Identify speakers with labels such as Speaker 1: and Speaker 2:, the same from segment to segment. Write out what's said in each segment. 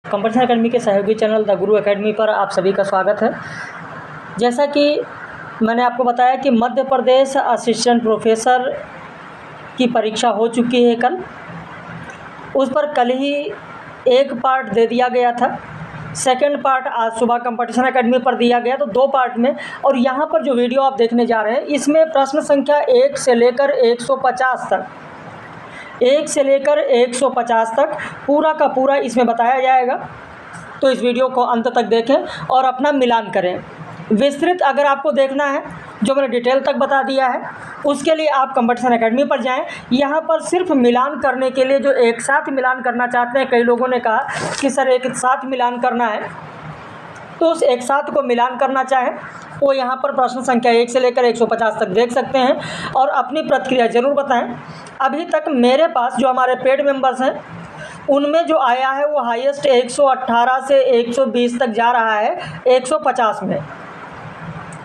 Speaker 1: Competition academy के सहयोगी channel the Guru academy पर आप सभी का स्वागत है। जैसा कि मैंने आपको बताया कि मध्य प्रदेश असिस्टेंट प्रोफेसर की परीक्षा हो चुकी है कल। उस पर कल ही एक पार्ट दे दिया गया था, सेकंड पार्ट आज सुबह कंपटीशन एकेडमी पर दिया गया, तो दो पार्ट में। और यहाँ पर जो वीडियो आप देखने जा रहे हैं इसमें प्रश्न संख्या 1 से लेकर 150 तक 1 से लेकर 150 तक पूरा का पूरा इसमें बताया जाएगा। तो इस वीडियो को अंत तक देखें और अपना मिलान करें। विस्तृत अगर आपको देखना है, जो मैंने डिटेल तक बता दिया है, उसके लिए आप कंपटीशन एकेडमी पर जाएं। यहाँ पर सिर्फ मिलान करने के लिए जो एक साथ मिलान करना चाहते हैं, कई लोगों ने कहा कि सर एक साथ मिलान करना है, तो उस एक साथ को मिलान करना चाहें वो यहाँ पर प्रश्न संख्या 1 से लेकर 150 तक देख सकते हैं और अपनी प्रतिक्रिया ज़रूर बताएं। अभी तक मेरे पास जो हमारे पेड मेंबर्स हैं उनमें जो आया है वो हाईएस्ट 118 से 120 तक जा रहा है 150 में।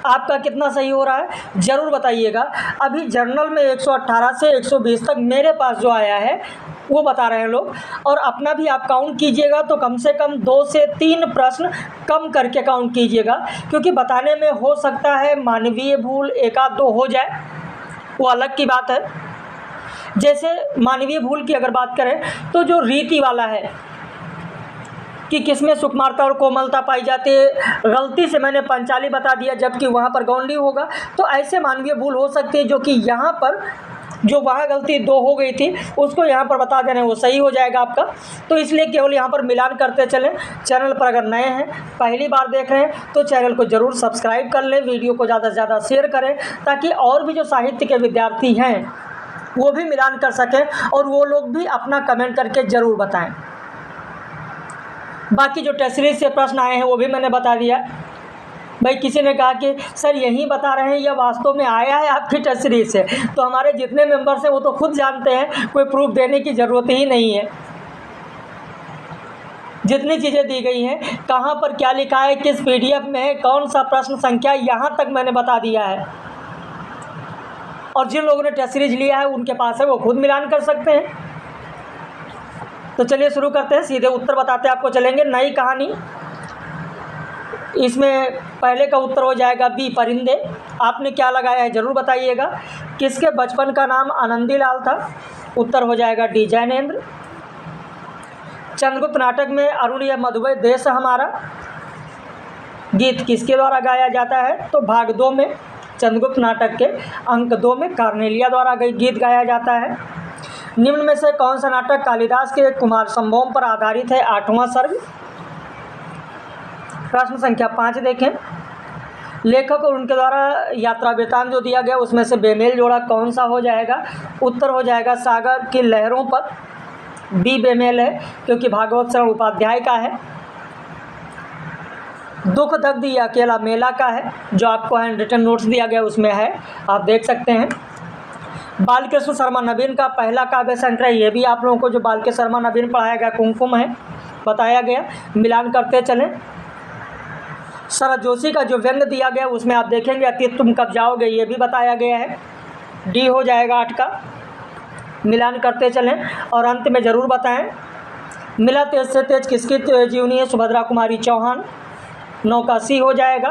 Speaker 1: आपका कितना सही हो रहा है ज़रूर बताइएगा। अभी जर्नल में 118 से 120 तक मेरे पास जो आया है वो बता रहे हैं लोग। और अपना भी आप काउंट कीजिएगा तो कम से कम 2 से 3 प्रश्न कम करके काउंट कीजिएगा, क्योंकि बताने में हो सकता है मानवीय भूल एक आध दो हो जाए, वो अलग की बात है। जैसे मानवीय भूल की अगर बात करें तो जो रीति वाला है कि किसमें सुकुमारता और कोमलता पाई जाती है, गलती से मैंने पंचाली बता दिया जबकि वहाँ पर गौंडी होगा, तो ऐसे मानवीय भूल हो सकती है जो कि यहाँ पर जो वहाँ गलती 2 हो गई थी उसको यहाँ पर बता देना, वो सही हो जाएगा आपका। तो इसलिए केवल यहाँ पर मिलान करते चलें। चैनल पर अगर नए हैं, पहली बार देख रहे हैं, तो चैनल को ज़रूर सब्सक्राइब कर लें, वीडियो को ज़्यादा से ज़्यादा शेयर करें ताकि और भी जो साहित्य के विद्यार्थी हैं वो भी मिलान कर सकें और वो लोग भी अपना कमेंट करके ज़रूर बताएं। बाकी जो टेस्ट सीरीज से प्रश्न आए हैं वो भी मैंने बता दिया। भाई किसी ने कहा कि सर यही बता रहे हैं या वास्तव में आया है आपकी टेस्ट सीरीज से, तो हमारे जितने मेंबर्स हैं वो तो खुद जानते हैं, कोई प्रूफ देने की ज़रूरत ही नहीं है। जितनी चीज़ें दी गई हैं, कहाँ पर क्या लिखा है, किस पीडीएफ में है, कौन सा प्रश्न संख्या, यहाँ तक मैंने बता दिया है। और जिन लोगों ने टेस्ट सीरीज लिया है उनके पास है, वो खुद मिलान कर सकते हैं। तो चलिए शुरू करते हैं, सीधे उत्तर बताते आपको चलेंगे। नई कहानी, इसमें पहले का उत्तर हो जाएगा बी परिंदे। आपने क्या लगाया है ज़रूर बताइएगा। किसके बचपन का नाम आनंदीलाल था, उत्तर हो जाएगा डी जैनेन्द्र। चंद्रगुप्त नाटक में अरुण या मधुबे देश हमारा गीत किसके द्वारा गाया जाता है, तो भाग 2 में चंद्रगुप्त नाटक के अंक 2 में कार्नेलिया द्वारा गीत गाया जाता है। निम्न में से कौन सा नाटक कालिदास के कुमार संभोम पर आधारित है, 8वां सर्ग। प्रश्न संख्या 5 देखें। लेखक और उनके द्वारा यात्रा वृत्तांत जो दिया गया उसमें से बेमेल जोड़ा कौन सा हो जाएगा, उत्तर हो जाएगा सागर की लहरों पर, बी बेमेल है क्योंकि भागवत शरण उपाध्याय का है। दुख दग्ध ये अकेला मेला का है, जो आपको हैंड रिटन नोट्स दिया गया उसमें है, आप देख सकते हैं। बालकृष्ण शर्मा नवीन का पहला काव्य संग्रह, ये भी आप लोगों को जो बालकृष्ण शर्मा नवीन पढ़ाया गया कुमकुम है, बताया गया। मिलान करते चलें। शरद जोशी का जो व्यंग दिया गया उसमें आप देखेंगे अतीत तुम कब जाओगे, ये भी बताया गया है, डी हो जाएगा 8 का। मिलान करते चलें और अंत में ज़रूर बताएं। मिला तेज से तेज किसकी जीवनी है, सुभद्रा कुमारी चौहान, 9 का सी हो जाएगा।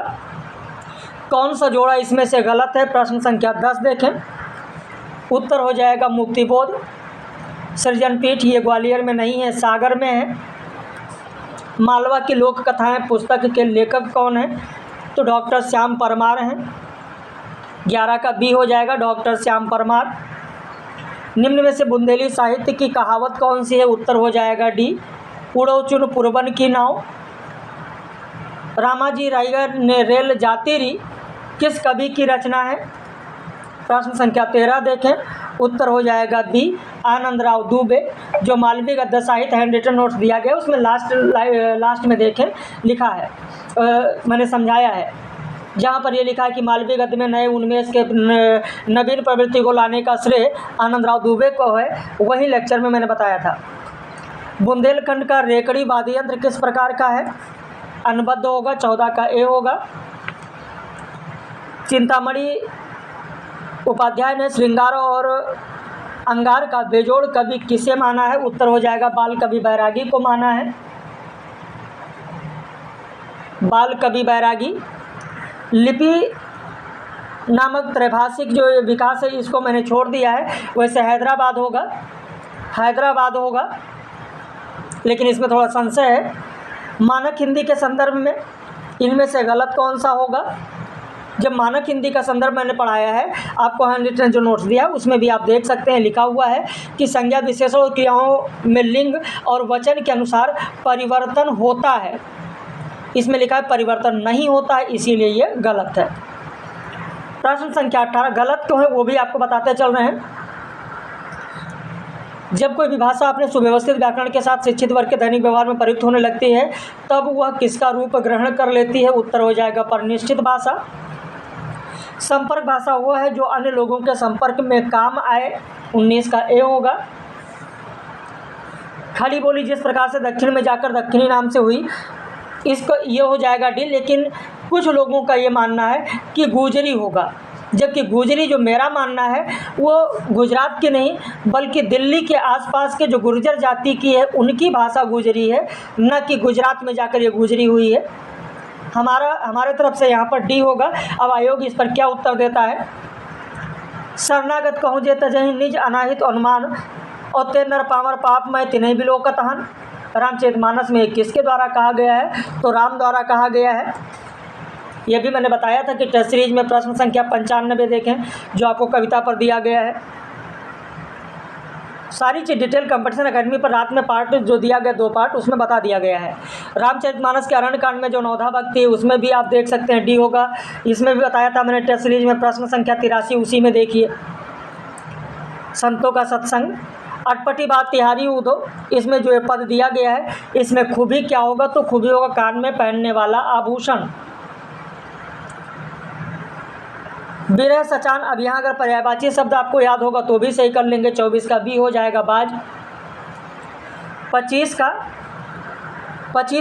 Speaker 1: कौन सा जोड़ा इसमें से गलत है, प्रश्न संख्या 10 देखें, उत्तर हो जाएगा मुक्तिबोध। सृजनपीठ ये ग्वालियर में नहीं है, सागर में है। मालवा की लोक कथाएँ पुस्तक के लेखक कौन हैं, तो डॉक्टर श्याम परमार हैं, 11 का बी हो जाएगा डॉक्टर श्याम परमार। निम्न में से बुंदेली साहित्य की कहावत कौन सी है, उत्तर हो जाएगा डी उड़ो चुन पुरबन की नाव। रामाजी रायगढ़ ने रेल जाती रही किस कवि की रचना है, प्रश्न संख्या 13 देखें, उत्तर हो जाएगा बी आनंदराव दुबे। जो मालवीय गद्य साहित्य हैंड रिटन नोट्स दिया गया उसमें लास्ट में देखें लिखा है, मैंने समझाया है, जहाँ पर ये लिखा है कि मालवीय गद्य में नए उन्मेष के नवीन प्रवृत्ति को लाने का श्रेय आनंदराव दुबे को है, वही लेक्चर में मैंने बताया था। बुंदेलखंड का रेकड़ी वाद्य यंत्र किस प्रकार का है, अनबद्ध होगा, 14 का ए होगा। चिंतामणि उपाध्याय ने श्रृंगार और अंगार का बेजोड़ कवि किसे माना है, उत्तर हो जाएगा बाल कवि बैरागी को माना है। बाल कवि बैरागी। लिपि नामक त्रैभाषिक जो विकास है इसको मैंने छोड़ दिया है, वैसे हैदराबाद होगा, लेकिन इसमें थोड़ा संशय है। मानक हिंदी के संदर्भ में इनमें से गलत कौन सा होगा? जब मानक हिंदी का संदर्भ मैंने पढ़ाया है, आपको हैंड रिटन जो नोट्स दिया है उसमें भी आप देख सकते हैं, लिखा हुआ है कि संज्ञा विशेषण और क्रियाओं में लिंग और वचन के अनुसार परिवर्तन होता है। इसमें लिखा है परिवर्तन नहीं होता है, इसीलिए ये गलत है। प्रश्न संख्या 18 गलत क्यों है वो भी आपको बताते चल रहे हैं। जब कोई भी भाषा अपने सुव्यवस्थित व्याकरण के साथ शिक्षित वर्ग के दैनिक व्यवहार में प्रयुक्त होने लगती है तब वह किसका रूप ग्रहण कर लेती है? उत्तर हो जाएगा परिनिश्चित भाषा। संपर्क भाषा वो है जो अन्य लोगों के संपर्क में काम आए, 19 का ए होगा। खड़ी बोली जिस प्रकार से दक्षिण में जाकर दक्षिणी नाम से हुई, इसको ये हो जाएगा डी। लेकिन कुछ लोगों का ये मानना है कि गुजरी होगा, जबकि गुजरी जो मेरा मानना है वो गुजरात की नहीं बल्कि दिल्ली के आसपास के जो गुर्जर जाति की है उनकी भाषा गुजरी है, न कि गुजरात में जाकर ये गुजरी हुई है। हमारे तरफ से यहाँ पर डी होगा। अब आयोग इस पर क्या उत्तर देता है? शरणागत कहूँ जे तजहि निज अनाहित अनुमान और ते नर पामर पाप मैं तिन्हें बिलोकतहन। रामचरितमानस में किसके द्वारा कहा गया है? तो राम द्वारा कहा गया है। यह भी मैंने बताया था कि टेस्ट सीरीज में प्रश्न संख्या 95 देखें जो आपको कविता पर दिया गया है। सारी चीज़ डिटेल कंपटीशन एकेडमी पर रात में पार्ट जो दिया गया 2 पार्ट उसमें बता दिया गया है। रामचरितमानस के अरण्यकांड में जो नौधा भक्ति है उसमें भी आप देख सकते हैं डी होगा। इसमें भी बताया था मैंने टेस्ट सीरीज में प्रश्न संख्या 83 उसी में देखिए। संतों का सत्संग अटपटी बात तिहारी उदो, इसमें जो ये पद दिया गया है इसमें खूबी क्या होगा? तो खूबी होगा कान में पहनने वाला आभूषण। विरह सचान, अब यहाँ अगर पर्यायवाची शब्द आपको याद होगा तो भी सही कर लेंगे। 24 का बी हो जाएगा बाज। 25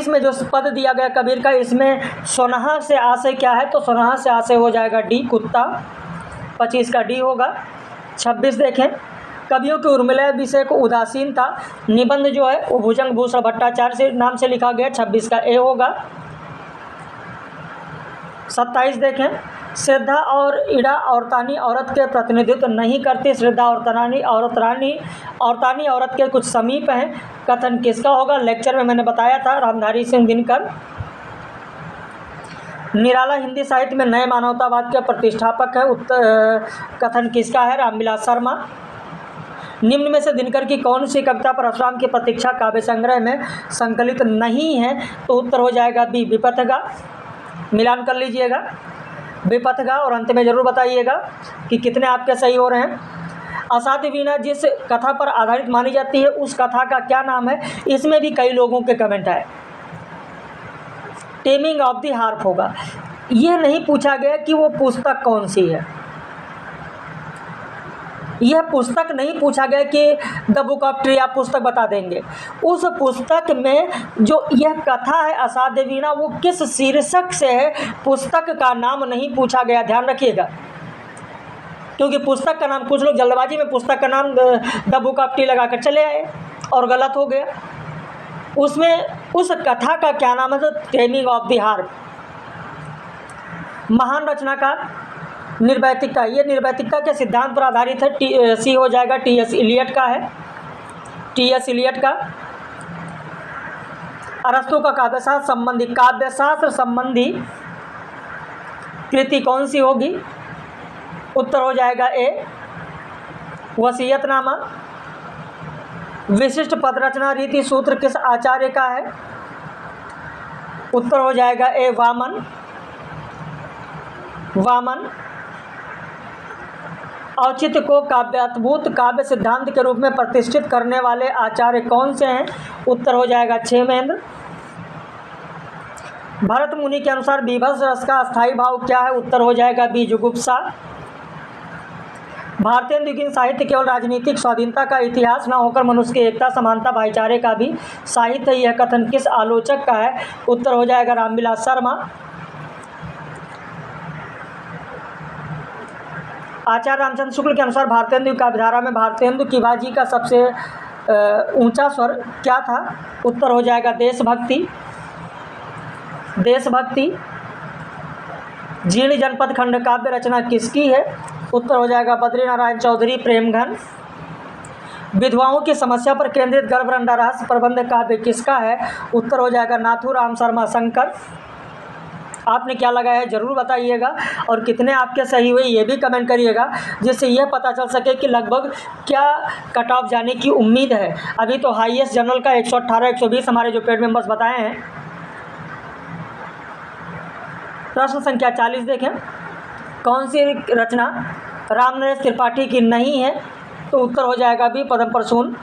Speaker 1: में जो पद दिया गया कबीर का, इसमें सोनहा से आशय क्या है? तो सोनहा से आशय हो जाएगा डी कुत्ता। 25 का डी होगा। 26 देखें कवियों के उर्मिला विषय को उदासीन था, निबंध जो है वो भुजंग भूषण भट्टाचार्य से नाम से लिखा गया, 26 का ए होगा। 27 देखें श्रद्धा और इड़ा औरतानी औरत के प्रतिनिधित्व नहीं करती, श्रद्धा और औरतानी औरत के कुछ समीप हैं, कथन किसका होगा? लेक्चर में मैंने बताया था रामधारी सिंह दिनकर। निराला हिंदी साहित्य में नए मानवतावाद के प्रतिष्ठापक है, कथन किसका है? रामविलास शर्मा। निम्न में से दिनकर की कौन सी कविता परशुराम की प्रतीक्षा काव्य संग्रह में संकलित नहीं है? तो उत्तर हो जाएगा बी विपथगा। मिलान कर लीजिएगा विपथगा और अंत में ज़रूर बताइएगा कि कितने आपके सही हो रहे हैं। असाध्य वीणा जिस कथा पर आधारित मानी जाती है उस कथा का क्या नाम है? इसमें भी कई लोगों के कमेंट आए। टेमिंग ऑफ द हार्प होगा। यह नहीं पूछा गया कि वो पुस्तक कौन सी है, यह पुस्तक नहीं पूछा गया कि द बुक ऑफ ट्री आप पुस्तक बता देंगे। उस पुस्तक में जो यह कथा है असाध्य वीणा वो किस शीर्षक से है, पुस्तक का नाम नहीं पूछा गया, ध्यान रखिएगा। क्योंकि पुस्तक का नाम कुछ लोग जल्दबाजी में पुस्तक का नाम द बुक ऑफ ट्री लगा कर चले आए और गलत हो गया। उसमें उस कथा का क्या नाम है? तो टेमिंग ऑफ द हार्प। महान रचनाकार निर्वैतिकता, ये निर्वैतिकता के सिद्धांत पर आधारित है, सी हो जाएगा। टी.एस. इलियट का है, टी.एस. इलियट का। अरस्तु का काव्यशास्त्र संबंधी कृति कौन सी होगी? उत्तर हो जाएगा ए वसीयतनामा। विशिष्ट पद रचना रीति सूत्र किस आचार्य का है? उत्तर हो जाएगा ए वामन। औचित्य को काव्यात्भूत काव्य सिद्धांत के रूप में प्रतिष्ठित करने वाले आचार्य कौन से हैं? उत्तर हो जाएगा क्षेमेंद्र। भरत मुनि के अनुसार बीभत्स रस का अस्थायी भाव क्या है? उत्तर हो जाएगा बी जुगुप्सा। भारतीय द्विगुण साहित्य केवल राजनीतिक स्वाधीनता का इतिहास न होकर मनुष्य की एकता, समानता, भाईचारे का भी साहित्य, यह कथन किस आलोचक का है? उत्तर हो जाएगा रामविलास शर्मा। आचार्य रामचंद्र शुक्ल के अनुसार भारतेंदु काव्यधारा में भारतेंदु किवाजी का सबसे ऊंचा स्वर क्या था? उत्तर हो जाएगा देशभक्ति। देशभक्ति। जीर्ण जनपद खंड काव्य रचना किसकी है? उत्तर हो जाएगा बद्रीनारायण चौधरी प्रेमघन। विधवाओं की समस्या पर केंद्रित गर्भरंडा रहस्य प्रबंध काव्य किसका है? उत्तर हो जाएगा नाथूराम शर्मा शंकर। आपने क्या लगाया है ज़रूर बताइएगा, और कितने आपके सही हुए ये भी कमेंट करिएगा, जिससे यह पता चल सके कि लगभग क्या कट ऑफ जाने की उम्मीद है। अभी तो हाईएस्ट जनरल का 118 120 हमारे जो पेड मेंबर्स बताए हैं। प्रश्न संख्या 40 देखें, कौन सी रचना रामनरेश त्रिपाठी की नहीं है? तो उत्तर हो जाएगा बी पद्म प्रसून।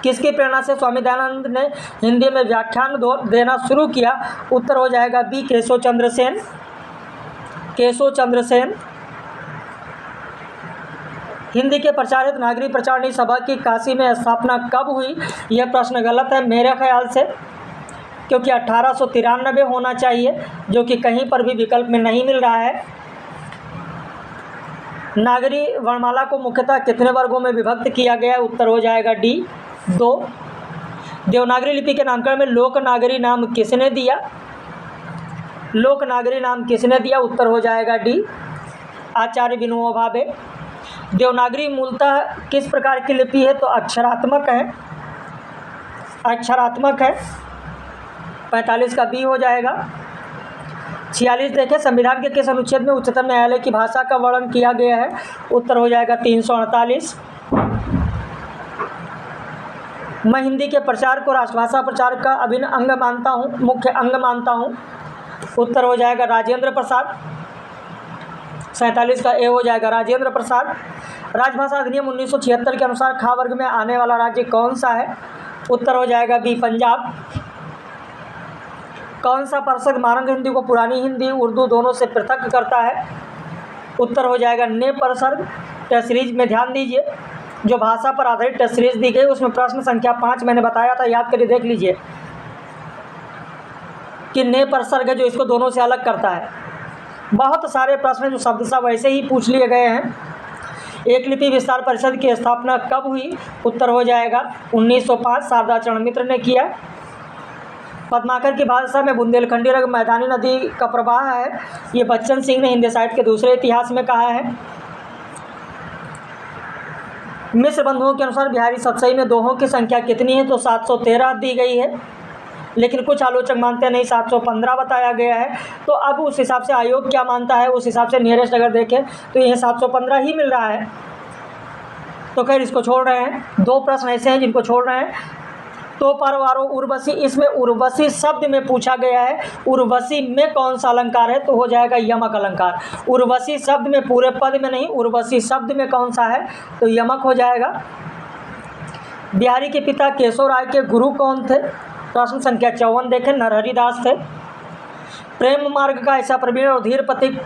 Speaker 1: किसकी प्रेरणा से स्वामी दयानंद ने हिंदी में व्याख्यान देना शुरू किया? उत्तर हो जाएगा बी केशव चंद्र सेन। केशव चंद्र सेन। हिंदी के प्रचारित नागरिक प्रचारणी सभा की काशी में स्थापना कब हुई? यह प्रश्न गलत है मेरे ख्याल से, क्योंकि 1893 होना चाहिए, जो कि कहीं पर भी विकल्प में नहीं मिल रहा है। नागरी वर्णमाला को मुख्यतः कितने वर्गों में विभक्त किया गया है? उत्तर हो जाएगा डी 2। देवनागरी लिपि के नामकरण में लोकनागरी नाम किसने दिया? लोकनागरी नाम किसने दिया? उत्तर हो जाएगा डी आचार्य विनोबा भावे। देवनागरी मूलतः किस प्रकार की लिपि है? तो अक्षरात्मक है। अक्षरात्मक है। 45 का बी हो जाएगा। 46 देखें, संविधान के किस अनुच्छेद में उच्चतम न्यायालय की भाषा का वर्णन किया गया है? उत्तर हो जाएगा 348। मैं हिंदी के प्रचार को राष्ट्रभाषा प्रचार का अभिन्न अंग मानता हूँ, मुख्य अंग मानता हूँ। उत्तर हो जाएगा राजेंद्र प्रसाद। 47 का ए हो जाएगा राजेंद्र प्रसाद। राजभाषा अधिनियम 1976 के अनुसार खा वर्ग में आने वाला राज्य कौन सा है? उत्तर हो जाएगा बी पंजाब। कौन सा परिषद मानक हिंदी को पुरानी हिंदी उर्दू दोनों से पृथक करता है? उत्तर हो जाएगा ने परिषद। टेस्ट सीरीज में ध्यान दीजिए, जो भाषा पर आधारित टेस्ट सीरीज दी गई उसमें प्रश्न संख्या 5 मैंने बताया था, याद करके देख लीजिए कि ने परिसर्ग है जो इसको दोनों से अलग करता है। बहुत सारे प्रश्न जो शब्दशः वैसे ही पूछ लिए गए हैं। एक लिपि विस्तार परिषद की स्थापना कब हुई? उत्तर हो जाएगा 1905, शारदा चरण मित्र ने किया। पद्माकर की भाषा में बुंदेलखंडी रंग मैदानी नदी का प्रवाह है, ये बच्चन सिंह ने हिंदी साहित्य के दूसरे इतिहास में कहा है। मिश्र बंधुओं के अनुसार बिहारी सतसई में दोहों की संख्या कितनी है? तो 713 दी गई है, लेकिन कुछ आलोचक मानते नहीं 715 बताया गया है। तो अब उस हिसाब से आयोग क्या मानता है, उस हिसाब से नियरेस्ट अगर देखें तो यह 715 ही मिल रहा है। तो खैर इसको छोड़ रहे हैं। 2 प्रश्न ऐसे हैं जिनको छोड़ रहे हैं। तो परवारो उर्वशी, इसमें उर्वशी शब्द में पूछा गया है, उर्वशी में कौन सा अलंकार है? तो हो जाएगा यमक अलंकार। उर्वशी शब्द में, पूरे पद में नहीं, उर्वशी शब्द में कौन सा है? तो यमक हो जाएगा। बिहारी के पिता केशव राय के गुरु कौन थे? प्रश्न संख्या 54 देखें, नरहरि दास थे। प्रेम मार्ग का ऐसा प्रवीण और धीर प्रतीक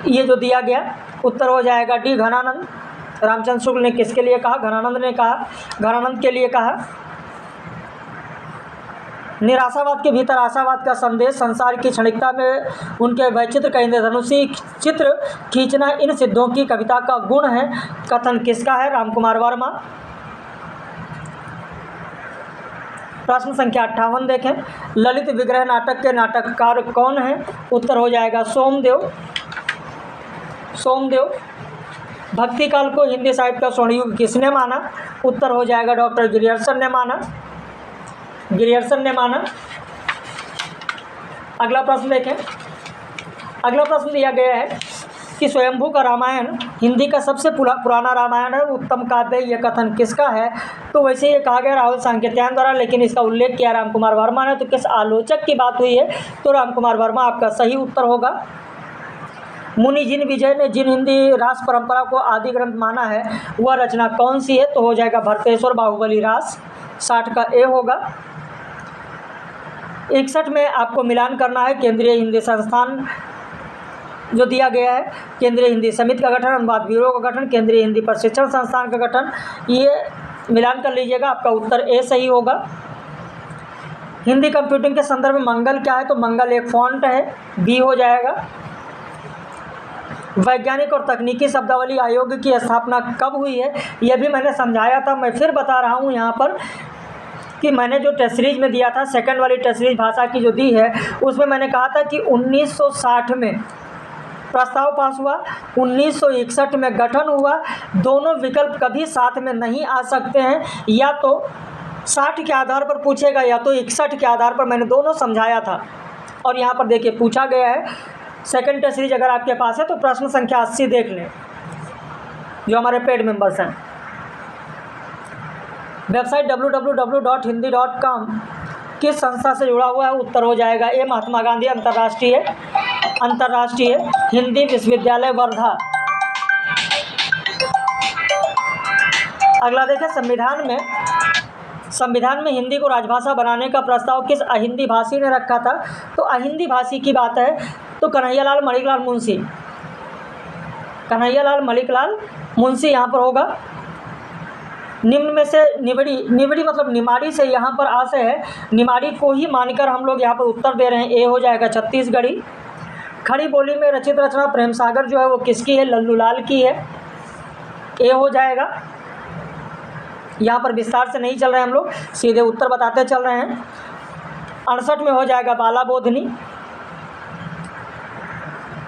Speaker 1: ये जो दिया गया, उत्तर हो जाएगा डी घनानंद। रामचंद्र शुक्ल ने किसके लिए कहा? घनानंद ने कहा, घनानंद के लिए कहा। निराशावाद के भीतर आशावाद का संदेश, संसार की क्षणिकता में उनके वैचित्र का इंद्रधनुषी चित्र खींचना इन सिद्धों की कविता का गुण है। कथन किसका है? रामकुमार वर्मा। प्रश्न संख्या 58 देखें, ललित विग्रह नाटक के नाटककार कौन है? उत्तर हो जाएगा सोमदेव। सोमदेव। भक्ति काल को हिंदी साहित्य का स्वर्णयुग किसने माना? उत्तर हो जाएगा डॉक्टर गिरियर्सन ने माना। गिरियर्सन ने माना। अगला प्रश्न देखें। अगला प्रश्न दिया गया है कि स्वयंभू का रामायण हिंदी का सबसे पुराना रामायण है, उत्तम काव्य, यह कथन किसका है? तो वैसे ये कहा गया राहुल सांकेत्यायन द्वारा, लेकिन इसका उल्लेख किया रामकुमार वर्मा ने। तो किस आलोचक की बात हुई है? तो रामकुमार वर्मा आपका सही उत्तर होगा। मुनि जिन विजय ने जिन हिंदी रास परंपरा को आदि ग्रंथ माना है वह रचना कौन सी है? तो हो जाएगा भरतेश्वर बाहुबली रास। 60 का ए होगा। 61 में आपको मिलान करना है। केंद्रीय हिंदी संस्थान जो दिया गया है, केंद्रीय हिंदी समिति का गठन, अनुवाद ब्यूरो का गठन, केंद्रीय हिंदी प्रशिक्षण संस्थान का गठन, ये मिलान कर लीजिएगा, आपका उत्तर ए सही होगा। हिंदी कंप्यूटिंग के संदर्भ में मंगल क्या है? तो मंगल एक फॉन्ट है, बी हो जाएगा। वैज्ञानिक और तकनीकी शब्दावली आयोग की स्थापना कब हुई है? यह भी मैंने समझाया था, मैं फिर बता रहा हूँ यहाँ पर कि मैंने जो टेस्ट सीरीज में दिया था, सेकंड वाली टेस्ट सीरीज भाषा की जो दी है, उसमें मैंने कहा था कि 1960 में प्रस्ताव पास हुआ, 1961 में गठन हुआ। दोनों विकल्प कभी साथ में नहीं आ सकते हैं, या तो 60 के आधार पर पूछेगा या तो 61 के आधार पर। मैंने दोनों समझाया था। और यहाँ पर देखिए पूछा गया है, सेकंड टेस्ट सीरीज अगर आपके पास है तो प्रश्न संख्या 80 देख लें, जो हमारे पेड मेंबर्स हैं। वेबसाइट www.hindi.com किस संस्था से जुड़ा हुआ है? उत्तर हो जाएगा ए, महात्मा गांधी अंतर्राष्ट्रीय हिंदी विश्वविद्यालय वर्धा। अगला देखें, संविधान में हिंदी को राजभाषा बनाने का प्रस्ताव किस अहिंदी भाषी ने रखा था? तो अहिंदी भाषी की बात है तो कन्हैयालाल मणिकलाल मुंशी यहाँ पर होगा। निम्न में से निबड़ी मतलब निमाड़ी से यहाँ पर आशय है, निमाड़ी को ही मानकर हम लोग यहाँ पर उत्तर दे रहे हैं। ए हो जाएगा छत्तीसगढ़ी। खड़ी बोली में रचित रचना प्रेम सागर जो है वो किसकी है? लल्लूलाल की है। ए हो जाएगा। यहाँ पर विस्तार से नहीं चल रहे हैं हम लोग, सीधे उत्तर बताते चल रहे हैं। 68 में हो जाएगा बाला बोधनी।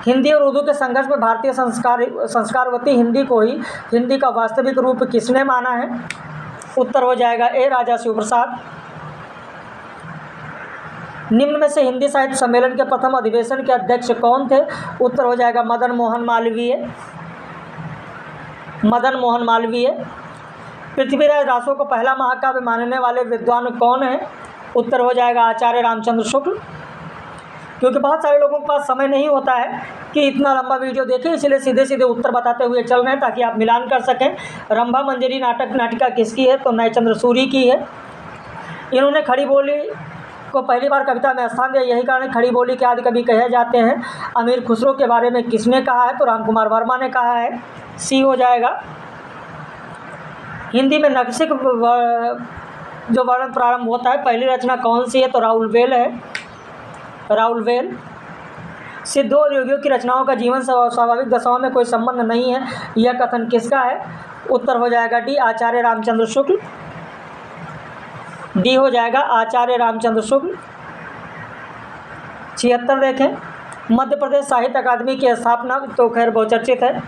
Speaker 1: हिंदी और उर्दू के संघर्ष में भारतीय संस्कारवती हिंदी को ही हिंदी का वास्तविक रूप किसने माना है? उत्तर हो जाएगा ए, राजा शिव प्रसाद। निम्न में से हिंदी साहित्य सम्मेलन के प्रथम अधिवेशन के अध्यक्ष कौन थे? उत्तर हो जाएगा मदन मोहन मालवीय। पृथ्वीराज रासो को पहला महाकाव्य मानने वाले विद्वान कौन है? उत्तर हो जाएगा आचार्य रामचंद्र शुक्ल। क्योंकि बहुत सारे लोगों के पास समय नहीं होता है कि इतना लंबा वीडियो देखें, इसलिए सीधे सीधे उत्तर बताते हुए चल रहे हैं ताकि आप मिलान कर सकें। रंभा मंजरी नाटिका किसकी है? तो नयचंद्र सूरी की है। इन्होंने खड़ी बोली को पहली बार कविता में स्थान दिया, यही कारण खड़ी बोली के आदि कवि कहे जाते हैं। अमीर खुसरो के बारे में किसने कहा है? तो रामकुमार वर्मा ने कहा है। सी हो जाएगा। हिंदी में नक्सिक जो वर्ण प्रारंभ होता है, पहली रचना कौन सी है? तो राउल वेल। सिद्धों और योगियों की रचनाओं का जीवन स्वाभाविक दशाओं में कोई संबंध नहीं है, यह कथन किसका है? उत्तर हो जाएगा डी, आचार्य रामचंद्र शुक्ल। डी हो जाएगा आचार्य रामचंद्र शुक्ल। 76 देखें, मध्य प्रदेश साहित्य अकादमी की स्थापना तो खैर बहुचर्चित है,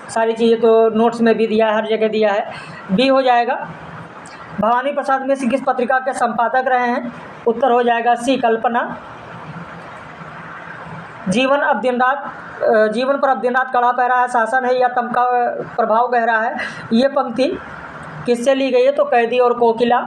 Speaker 1: सारी चीज़ें तो नोट्स में भी दिया है, हर जगह दिया है। बी हो जाएगा। भवानी प्रसाद मिश्र किस पत्रिका के संपादक रहे हैं? उत्तर हो जाएगा सी, कल्पना। जीवन पर अब दिन रात कड़ा पहरा है, शासन है या तम का प्रभाव गहरा है, ये पंक्ति किससे ली गई है? तो कैदी और कोकिला।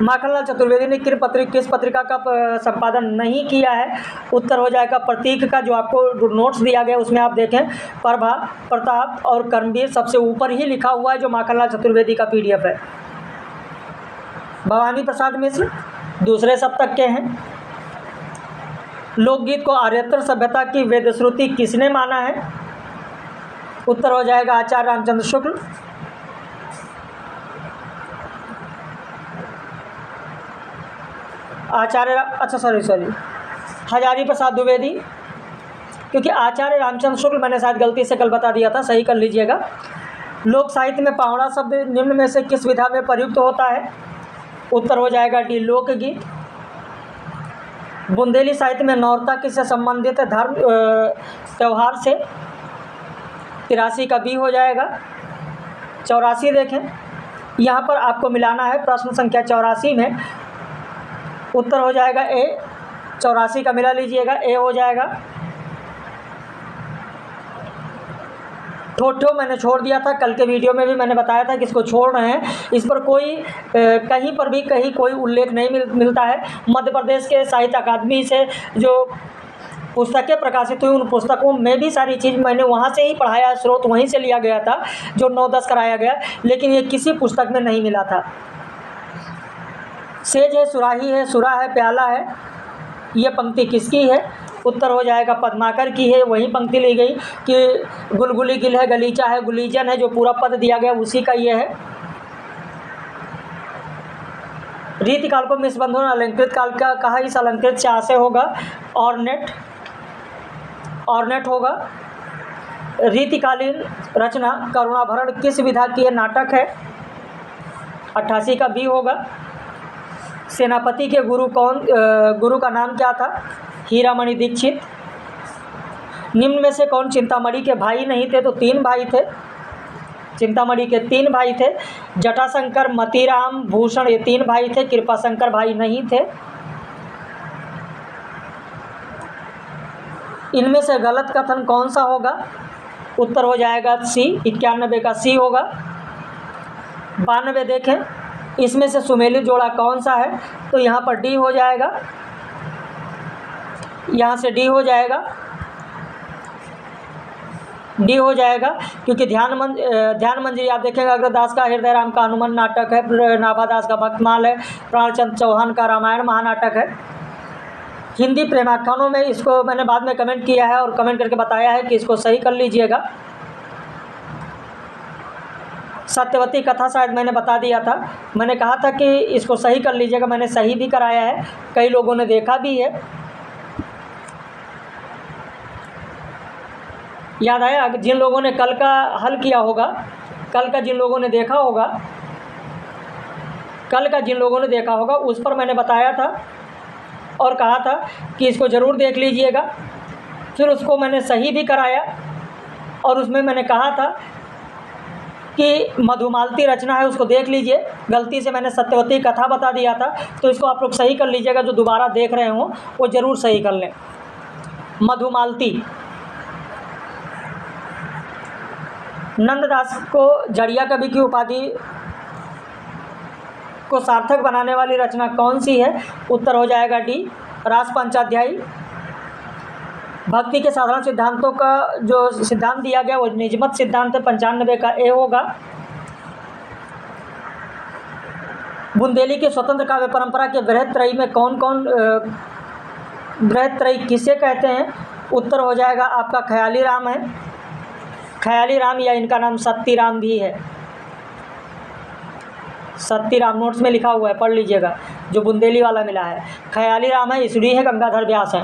Speaker 1: माखनलाल चतुर्वेदी ने किस पत्रिका का संपादन नहीं किया है? उत्तर हो जाएगा प्रतीक का, जो आपको नोट्स दिया गया उसमें आप देखें, प्रभा, प्रताप और कर्मवीर सबसे ऊपर ही लिखा हुआ है, जो माखनलाल चतुर्वेदी का PDF है। भवानी प्रसाद मिश्र दूसरे शतक के हैं। लोकगीत को आर्यत्र सभ्यता की वेदश्रुति किसने माना है? उत्तर हो जाएगा आचार्य रामचंद्र शुक्ल। हजारी प्रसाद द्विवेदी, क्योंकि आचार्य रामचंद्र शुक्ल मैंने शायद गलती से कल बता दिया था, सही कर लीजिएगा। लोक साहित्य में पावड़ा शब्द निम्न में से किस विधा में प्रयुक्त होता है? उत्तर हो जाएगा डी, लोकगीत। बुंदेली साहित्य में नौरता किससे संबंधित है? धर्म त्यौहार से। 83 का बी हो जाएगा। 84 देखें, यहाँ पर आपको मिलाना है प्रश्न संख्या 84 में। उत्तर हो जाएगा ए, 84 का मिला लीजिएगा। ए हो जाएगा। ठोठो मैंने छोड़ दिया था, कल के वीडियो में भी मैंने बताया था कि इसको छोड़ रहे हैं। इस पर कोई कहीं पर भी कोई उल्लेख नहीं मिलता है। मध्य प्रदेश के साहित्य अकादमी से जो पुस्तकें प्रकाशित हुई, उन पुस्तकों में भी सारी चीज़ मैंने वहाँ से ही पढ़ाया, स्रोत वहीं से लिया गया था, जो 9-10 कराया गया, लेकिन ये किसी पुस्तक में नहीं मिला था। सेज है, सुराही है, सुरा है, प्याला है, ये पंक्ति किसकी है? उत्तर हो जाएगा पद्माकर की है। वही पंक्ति ली गई कि गुलगुली गिल है, गलीचा है, गुलीजन है, जो पूरा पद दिया गया उसी का ये है। रीतिकाल को मिसबंधन अलंकृत काल का कहा, इस अलंकृत से आशय होगा ऑर्नेट होगा। रीतिकालीन रचना करुणाभरण किस विधा की है? नाटक है। 88 का बी होगा। सेनापति के गुरु का नाम क्या था? हीरामणि दीक्षित। निम्न में से कौन चिंतामणि के भाई नहीं थे? तो 3 भाई थे, चिंतामणि के 3 भाई थे। जटाशंकर, मतीराम, भूषण, ये 3 भाई थे। कृपाशंकर भाई नहीं थे। इनमें से गलत कथन कौन सा होगा? उत्तर हो जाएगा सी, 91 का सी होगा। 92 देखें, इसमें से सुमेलित जोड़ा कौन सा है? तो यहाँ पर डी हो जाएगा, यहाँ से डी हो जाएगा, डी हो जाएगा, क्योंकि ध्यान मंजरी आप देखेंगे अग्रदास का हृदय राम का हनुमान नाटक है, नाभादास का भक्तमाल है, प्राणचंद चौहान का रामायण महानाटक है। हिंदी प्रेमाख्यानों में इसको मैंने बाद में कमेंट किया है और कमेंट करके बताया है कि इसको सही कर लीजिएगा। सत्यवती कथा शायद मैंने बता दिया था, मैंने कहा था कि इसको सही कर लीजिएगा, मैंने सही भी कराया है, कई लोगों ने देखा भी है। याद आया? जिन लोगों ने कल का हल किया होगा, कल का जिन लोगों ने देखा होगा, कल का जिन लोगों ने देखा होगा उस पर मैंने बताया था और कहा था कि इसको ज़रूर देख लीजिएगा। फिर उसको मैंने सही भी कराया और उसमें मैंने कहा था कि मधुमालती रचना है, उसको देख लीजिए। गलती से मैंने सत्यवती कथा बता दिया था, तो इसको आप लोग सही कर लीजिएगा। जो दोबारा देख रहे हों वो ज़रूर सही कर लें। मधुमालती, नंददास को जड़िया कवि की उपाधि को सार्थक बनाने वाली रचना कौन सी है? उत्तर हो जाएगा डी, रास पंचाध्यायी। भक्ति के साधारण सिद्धांतों का जो सिद्धांत दिया गया वो निजमत सिद्धांत है, 95 का ए होगा। बुंदेली की स्वतंत्र काव्य परंपरा के बृहत त्रयी में कौन कौन बृहत त्रयी किसे कहते हैं? उत्तर हो जाएगा आपका ख्याली राम है, ख्याली राम, या इनका नाम सत्ती राम भी है। सत्ती राम नोट्स में लिखा हुआ है, पढ़ लीजिएगा, जो बुंदेली वाला मिला है। ख्याली राम है, ईसुरी है, गंगाधर व्यास है।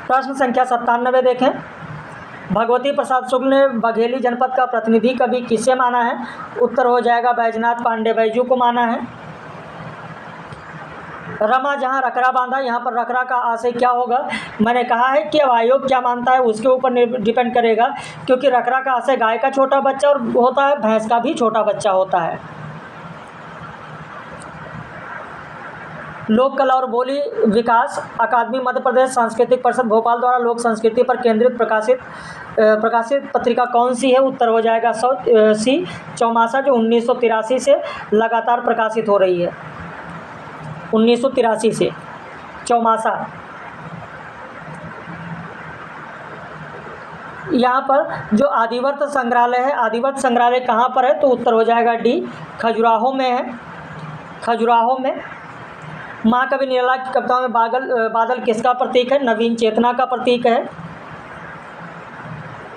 Speaker 1: प्रश्न संख्या 97 देखें। भगवती प्रसाद शुक्ल ने बघेली जनपद का प्रतिनिधि कवि किसे माना है? उत्तर हो जाएगा बैजनाथ पांडे बैजू को माना है। रमा जहाँ रकरा बांधा, यहाँ पर रकरा का आशय क्या होगा? मैंने कहा है कि अब आयोग क्या मानता है उसके ऊपर डिपेंड करेगा, क्योंकि रकरा का आशय गाय का छोटा बच्चा और होता है, भैंस का भी छोटा बच्चा होता है। लोक कला और बोली विकास अकादमी मध्य प्रदेश सांस्कृतिक परिषद भोपाल द्वारा लोक संस्कृति पर केंद्रित प्रकाशित पत्रिका कौन सी है? उत्तर हो जाएगा सी, चौमासा, जो 1983 से लगातार प्रकाशित हो रही है। 1983 से चौमासा। यहाँ पर जो आदिवर्त संग्रहालय है, आदिवर्त संग्रहालय कहाँ पर है? तो उत्तर हो जाएगा डी, खजुराहो में है, खजुराहो में। महाकवि निराला की कविताओं में बादल किसका प्रतीक है? नवीन चेतना का प्रतीक है।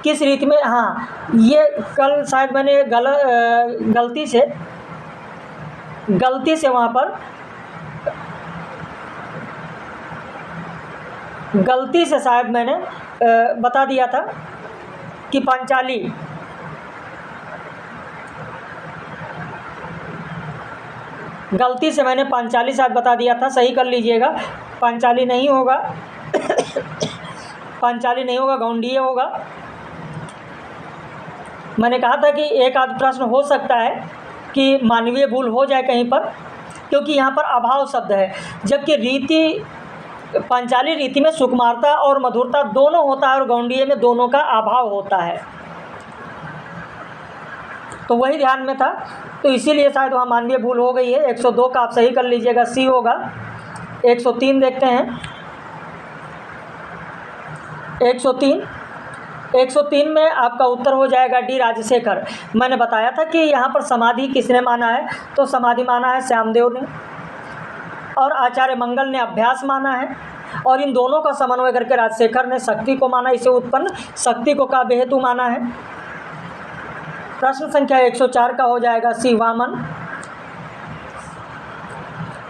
Speaker 1: किस रीति में? हाँ, ये कल शायद मैंने गलती से वहाँ पर गलती से शायद मैंने बता दिया था कि पांचाली, गलती से मैंने पांचाली शायद बता दिया था, सही कर लीजिएगा। पांचाली नहीं होगा पांचाली नहीं होगा, गौंडीय होगा। मैंने कहा था कि एक आध प्रश्न हो सकता है कि मानवीय भूल हो जाए कहीं पर, क्योंकि यहाँ पर अभाव शब्द है, जबकि रीति पांचाली रीति में सुकुमारता और मधुरता दोनों होता है और गौंडीय में दोनों का अभाव होता है, तो वही ध्यान में था, तो इसीलिए शायद वहाँ मानवीय भूल हो गई है। 102 का आप सही कर लीजिएगा, सी होगा। 103 देखते हैं। 103 में आपका उत्तर हो जाएगा डी, राजशेखर। मैंने बताया था कि यहाँ पर समाधि किसने माना है? तो समाधि माना है श्यामदेव ने, और आचार्य मंगल ने अभ्यास माना है, और इन दोनों का समन्वय करके राजशेखर ने शक्ति को माना, इसे उत्पन्न शक्ति को काव्य हेतु माना है। प्रश्न संख्या 104 का हो जाएगा सी, वामन।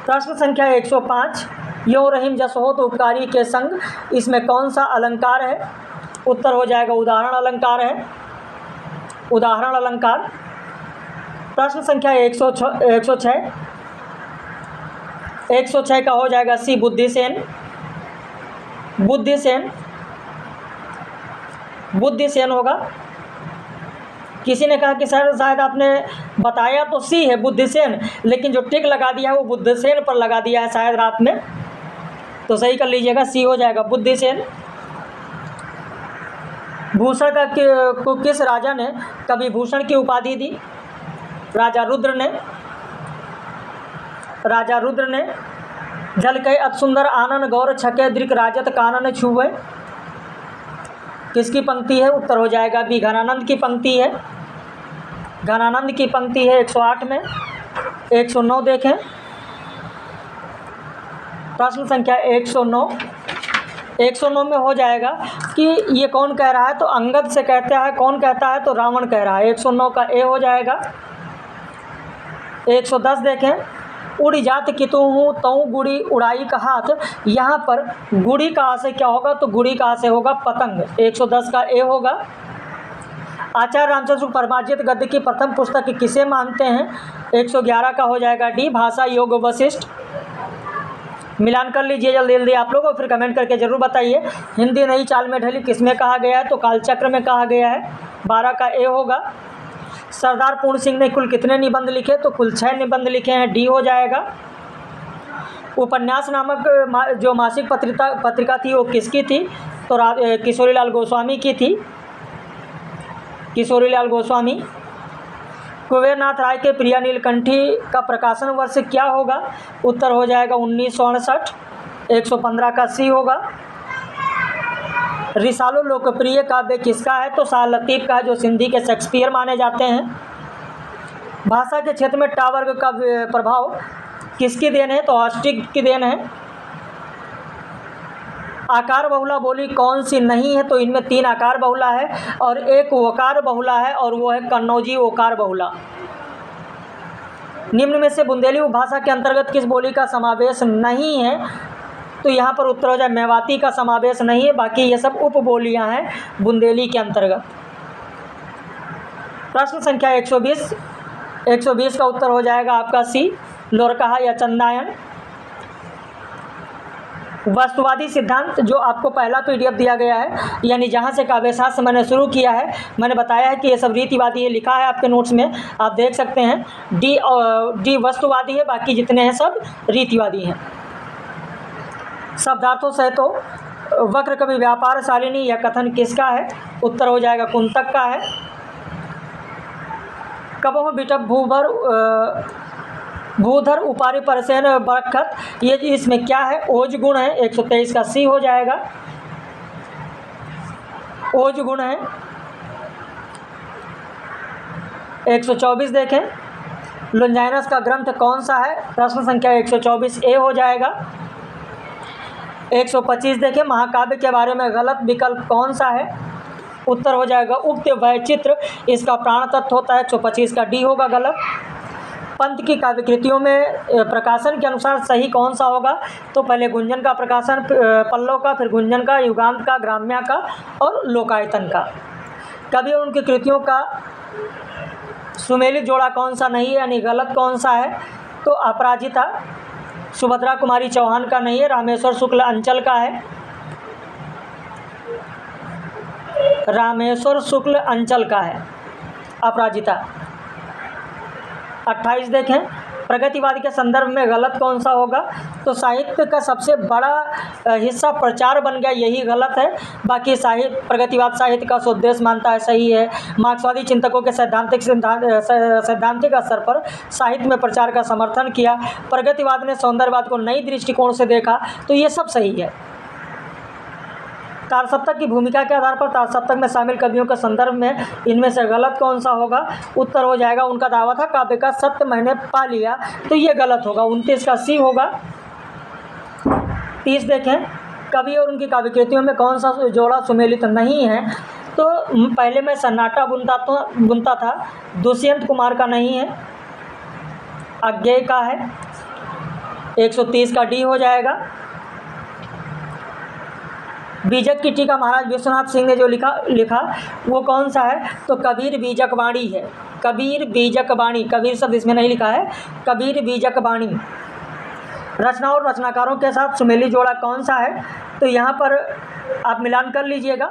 Speaker 1: प्रश्न संख्या 105, यो रहीम जस हो तो उपकारी के संग, इसमें कौन सा अलंकार है? उत्तर हो जाएगा उदाहरण अलंकार है, उदाहरण अलंकार। प्रश्न संख्या 106 का हो जाएगा सी बुद्धिसेन। बुद्धिसेन होगा। किसी ने कहा कि सर शायद आपने बताया तो सी है बुद्धिसेन, लेकिन जो टिक लगा दिया है वो बुद्धिसेन पर लगा दिया है शायद रात में, तो सही कर लीजिएगा, सी हो जाएगा बुद्धिसेन। भूषण को किस राजा ने कभी भूषण की उपाधि दी? राजा रुद्र ने। जल कई अति सुंदर आनन गौर छके दृक राजत कानन छुए, किसकी पंक्ति है? उत्तर हो जाएगा बी, घनानंद की पंक्ति है। 108 में। 109 देखें, प्रश्न संख्या 109 में हो जाएगा कि ये कौन कह रहा है, तो अंगद से कहता है। कौन कहता है? तो रावण कह रहा है। 109 का ए हो जाएगा। 110 देखें, उड़ी जात कितु हूँ तऊ गुड़ी उड़ाई का हाथ। यहाँ पर गुड़ी का आशय क्या होगा? तो गुड़ी का आशय होगा पतंग। 110 का ए होगा। आचार्य रामचंद्र परमार्जित गद्य की प्रथम पुस्तक किसे मानते हैं? 111 का हो जाएगा डी, भाषा योग वशिष्ठ। मिलान कर लीजिए जल्दी आप लोग और फिर कमेंट करके ज़रूर बताइए। हिंदी नई चाल में ढली किसमें कहा गया है? तो कालचक्र में कहा गया है। 12 का ए होगा। सरदार पूर्ण सिंह ने कुल कितने निबंध लिखे? तो कुल 6 निबंध लिखे हैं, डी हो जाएगा। उपन्यास नामक जो मासिक पत्रिका थी वो किसकी थी? तो किशोरीलाल गोस्वामी की थी। कुबेरनाथ राय के प्रिया नीलकंठी का प्रकाशन वर्ष क्या होगा? उत्तर हो जाएगा 1968। 115 का सी होगा। रिसालो लोकप्रिय काव्य किसका है? तो शाह लतीफ़ का है, जो सिंधी के शेक्सपियर माने जाते हैं। भाषा के क्षेत्र में टा वर्ग का प्रभाव किसकी देन है? तो ऑस्ट्रिक की देन है। आकार बहुला बोली कौन सी नहीं है? तो इनमें 3 आकार बहुला है और 1 ओकार बहुला है, और वो है कन्नौजी ओकार बहुला। निम्न में से बुंदेली उपभाषा के अंतर्गत किस बोली का समावेश नहीं है? तो यहाँ पर उत्तर हो जाए मेवाती का समावेश नहीं है, बाकी ये सब उपबोलियाँ हैं बुंदेली के अंतर्गत। प्रश्न संख्या 120 का उत्तर हो जाएगा आपका सी, लोरकहा या चंदायन। वस्तुवादी सिद्धांत जो आपको पहला पीडीएफ दिया गया है, यानी जहाँ से काव्यशास्त्र मैंने शुरू किया है, मैंने बताया है कि ये सब रीतिवादी है, लिखा है आपके नोट्स में, आप देख सकते हैं। डी वस्तुवादी है, बाकी जितने हैं सब रीतिवादी हैं। शब्दार्थों से तो वक्र कवि व्यापार शालिनी यह कथन किसका है? उत्तर हो जाएगा कुंतक का है। कबोह बिटप भूधर उपारी परसेन बरखत, ये इसमें क्या है? ओज गुण है। 123 का सी हो जाएगा, ओज गुण है। 124 देखें, लुंजाइनस का ग्रंथ कौन सा है? प्रश्न संख्या 124 ए हो जाएगा। 125 देखें, महाकाव्य के बारे में गलत विकल्प कौन सा है? उत्तर हो जाएगा उक्त वैचित्र इसका प्राण तत्व होता है। 125 का डी होगा गलत। पंत की काव्य कृतियों में प्रकाशन के अनुसार सही कौन सा होगा? तो पहले गुंजन का प्रकाशन, पल्लव का, फिर गुंजन का, युगांत का, ग्राम्या का और लोकायतन का। कवि और उनकी कृतियों का सुमेलित जोड़ा कौन सा नहीं है, यानी गलत कौन सा है? तो अपराजिता सुभद्रा कुमारी चौहान का नहीं है, रामेश्वर शुक्ल अंचल का है। रामेश्वर शुक्ल अंचल का है अपराजिता। 28 देखें, प्रगतिवाद के संदर्भ में गलत कौन सा होगा? तो साहित्य का सबसे बड़ा हिस्सा प्रचार बन गया, यही गलत है। बाकी प्रगतिवाद साहित्य का उद्देश्य मानता है, सही है। मार्क्सवादी चिंतकों के सैद्धांतिक स्तर पर साहित्य में प्रचार का समर्थन किया। प्रगतिवाद ने सौंदर्यवाद को नई दृष्टिकोण से देखा, तो ये सब सही है। तारसप्तक की भूमिका के आधार पर तारसप्तक में शामिल कवियों के संदर्भ में इनमें से गलत कौन सा होगा? उत्तर हो जाएगा उनका दावा था काव्य का सत्य मैंने पा लिया, तो ये गलत होगा। 29 का सी होगा। 30 देखें, कवि और उनकी काव्यकृतियों में कौन सा जोड़ा सुमेलित नहीं है? तो पहले मैं सन्नाटा बुनता था, दुष्यंत कुमार का नहीं है, अज्ञेय का है। 130 का डी हो जाएगा। बीजक की टीका महाराज विश्वनाथ सिंह ने जो लिखा वो कौन सा है? तो कबीर बीजक वाणी है। कबीर बीजक वाणी, कबीर शब्द इसमें नहीं लिखा है, कबीर बीजक वाणी। रचना और रचनाकारों के साथ सुमेली जोड़ा कौन सा है? तो यहाँ पर आप मिलान कर लीजिएगा।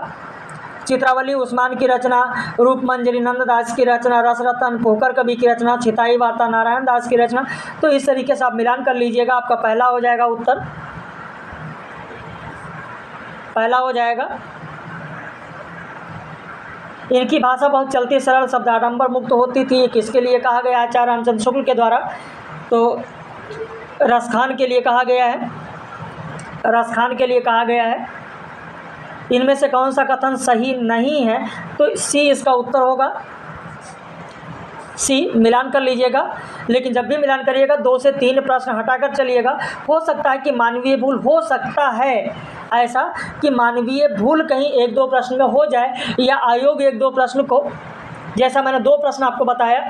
Speaker 1: चित्रावली उस्मान की रचना, रूपमंजरी नंददास की रचना, रसरतन पोखर कवि की रचना, छिताई वार्ता नारायण दास की रचना। तो इस तरीके से आप मिलान कर लीजिएगा, आपका पहला हो जाएगा उत्तर, पहला हो जाएगा। इनकी भाषा बहुत चलती सरल, शब्द आडंबर मुक्त होती थी। ये किसके लिए कहा गया? आचार्य रामचंद्र शुक्ल के द्वारा। तो रसखान के लिए कहा गया है, रसखान के लिए कहा गया है। इनमें से कौन सा कथन सही नहीं है? तो सी इसका उत्तर होगा, सी। मिलान कर लीजिएगा, लेकिन जब भी मिलान करिएगा 2 से 3 प्रश्न हटाकर चलिएगा। हो सकता है कि मानवीय भूल, हो सकता है ऐसा कि मानवीय भूल कहीं 1-2 प्रश्न में हो जाए, या आयोग 1-2 प्रश्न को, जैसा मैंने 2 प्रश्न आपको बताया,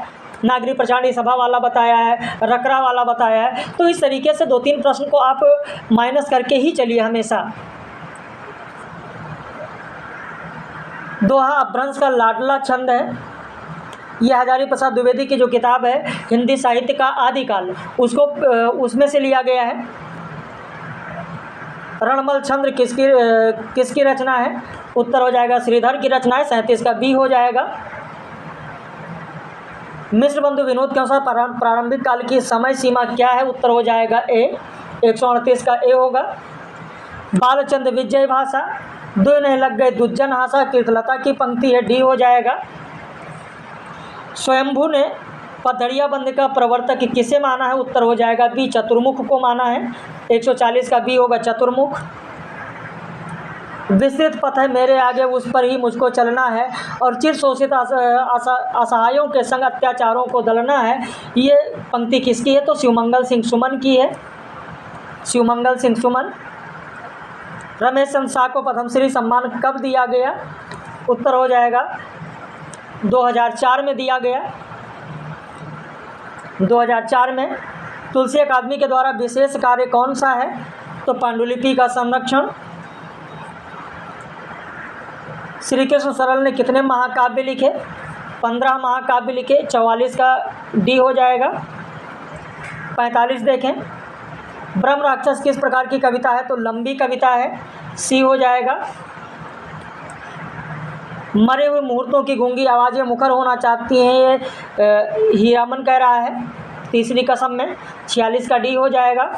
Speaker 1: नागरिक प्रचारणी सभा वाला बताया है, रकरा वाला बताया है, तो इस तरीके से 2-3 प्रश्न को आप माइनस करके ही चलिए हमेशा। दोहा अपभ्रंश का लाडला छंद है। यह हजारी प्रसाद द्विवेदी की जो किताब है हिंदी साहित्य का आदिकाल, उसको उसमें से लिया गया है। रणमल छंद किसकी रचना है? उत्तर हो जाएगा श्रीधर की रचना है, 37 का बी हो जाएगा। मिश्र बंधु विनोद के अनुसार प्रारंभिक काल की समय सीमा क्या है? उत्तर हो जाएगा ए, 138 का ए होगा। बालचंद विजय भाषा, दो नहीं लग गए दुज्जन हासा, कीर्तलता की पंक्ति है, डी हो जाएगा। स्वयंभू ने पधड़िया बंद का प्रवर्तक किसे माना है? उत्तर हो जाएगा बी, चतुर्मुख को माना है, 140 का बी होगा चतुर्मुख। विस्तृत पथ है मेरे आगे, उस पर ही मुझको चलना है, और चिर शोषित असहायों के संग अत्याचारों को दलना है, ये पंक्ति किसकी है? तो शिवमंगल सिंह सुमन की है, शिवमंगल सिंह सुमन। रमेश चंद्र शाह को पद्मश्री सम्मान कब दिया गया? उत्तर हो जाएगा 2004 में दिया गया, 2004 में। तुलसी अकादमी के द्वारा विशेष कार्य कौन सा है? तो पांडुलिपि का संरक्षण। श्री कृष्ण सरल ने कितने महाकाव्य लिखे? 15 महाकाव्य लिखे, 44 का डी हो जाएगा। 45 देखें, ब्रह्म राक्षस किस प्रकार की कविता है? तो लंबी कविता है, सी हो जाएगा। मरे हुए मुहूर्तों की गूंगी आवाज़ें मुखर होना चाहती हैं, ये हीरामन कह रहा है तीसरी कसम में, 46 का डी हो जाएगा।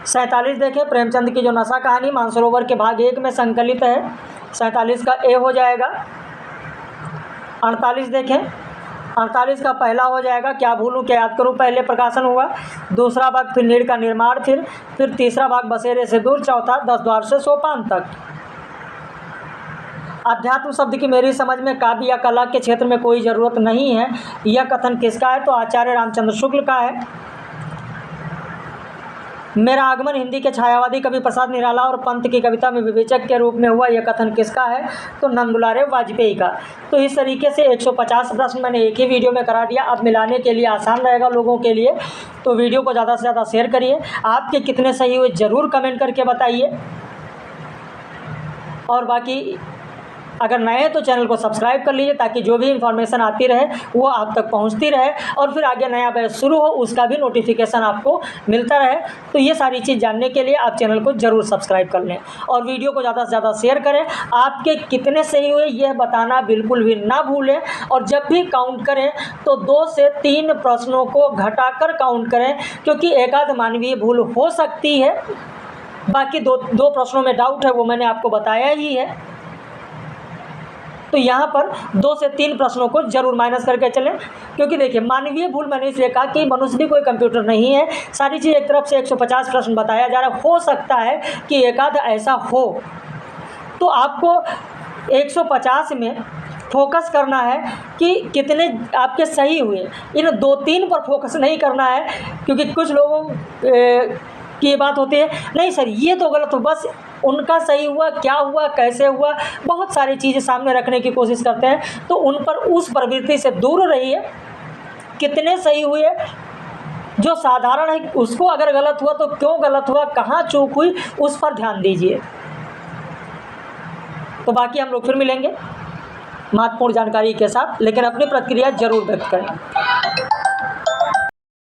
Speaker 1: 47 देखें, प्रेमचंद की जो नशा कहानी मानसरोवर के भाग 1 में संकलित है, 47 का ए हो जाएगा। 48 देखें, 48 का पहला हो जाएगा क्या भूलूं क्या याद करूं, पहले प्रकाशन हुआ। दूसरा भाग फिर नीड़ का निर्माण, फिर तीसरा भाग बसेरे से दूर, चौथा 10 द्वार से सोपान तक। अध्यात्म शब्द की मेरी समझ में काव्य या कला के क्षेत्र में कोई ज़रूरत नहीं है, यह कथन किसका है? तो आचार्य रामचंद्र शुक्ल का है। मेरा आगमन हिंदी के छायावादी कवि प्रसाद निराला और पंत की कविता में विवेचक के रूप में हुआ, यह कथन किसका है? तो नंदुलारे वाजपेयी का। तो इस तरीके से 150 प्रश्न मैंने एक ही वीडियो में करा दिया। अब मिलाने के लिए आसान रहेगा लोगों के लिए, तो वीडियो को ज़्यादा से ज़्यादा शेयर करिए। आपके कितने सही हुए ज़रूर कमेंट करके बताइए, और बाकी अगर नए हैं तो चैनल को सब्सक्राइब कर लीजिए, ताकि जो भी इन्फॉर्मेशन आती रहे वो आप तक पहुंचती रहे, और फिर आगे नया बैच शुरू हो उसका भी नोटिफिकेशन आपको मिलता रहे। तो ये सारी चीज़ जानने के लिए आप चैनल को ज़रूर सब्सक्राइब कर लें, और वीडियो को ज़्यादा से ज़्यादा शेयर करें। आपके कितने सही हुए यह बताना बिल्कुल भी ना भूलें, और जब भी काउंट करें तो 2 से 3 प्रश्नों को घटाकर काउंट करें, क्योंकि एकाध मानवीय भूल हो सकती है। बाकी दो प्रश्नों में डाउट है, वो मैंने आपको बताया ही है। तो यहाँ पर 2 से 3 प्रश्नों को जरूर माइनस करके चलें, क्योंकि देखिए मानवीय भूल मैंने इसलिए कहा कि मनुष्य भी कोई कंप्यूटर नहीं है। सारी चीज़ एक तरफ से 150 प्रश्न बताया जा रहा है, हो सकता है कि एकाध ऐसा हो, तो आपको 150 में फोकस करना है कि कितने आपके सही हुए। इन 2-3 पर फोकस नहीं करना है, क्योंकि कुछ लोगों की ये बात होती है, नहीं सर ये तो गलत हो, बस उनका सही हुआ, क्या हुआ, कैसे हुआ, बहुत सारी चीज़ें सामने रखने की कोशिश करते हैं। तो उन पर, उस प्रवृत्ति से दूर रहिए। कितने सही हुए जो साधारण है उसको अगर गलत हुआ तो क्यों गलत हुआ, कहाँ चूक हुई, उस पर ध्यान दीजिए। तो बाकी हम लोग फिर मिलेंगे महत्वपूर्ण जानकारी के साथ, लेकिन अपनी प्रतिक्रिया ज़रूर व्यक्त करें।